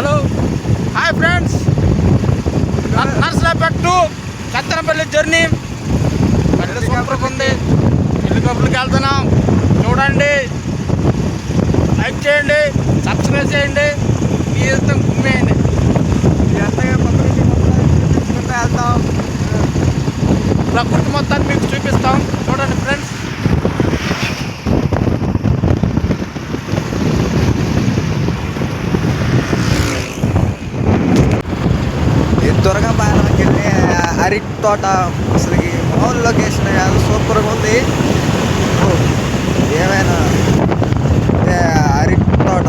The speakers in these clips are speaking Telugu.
Hello hi friends, Narsarapeta to Chattanapalli journey పెద్ద సూపర్గా ఉంది. ఇల్లు కబుర్కి వెళ్తున్నాం, చూడండి, లైక్ చేయండి, సబ్స్క్రైబ్ చేయండి, మీ ఇష్టం గుమ్మేయండి. వెళ్తాం, ప్రకృతి మొత్తాన్ని మీకు చూపిస్తాం, చూడండి ఫ్రెండ్స్. త్వరగా పాలనకి వెళ్ళి అరటి తోట అసలు మామూలు లొకేషన్ కాదు, సూపర్గా ఉంది. ఏమైనా అరటి తోట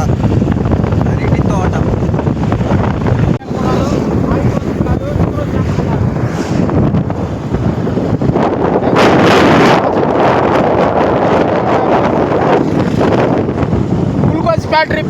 గ్లూకోజ్ ఫ్యాక్టరీ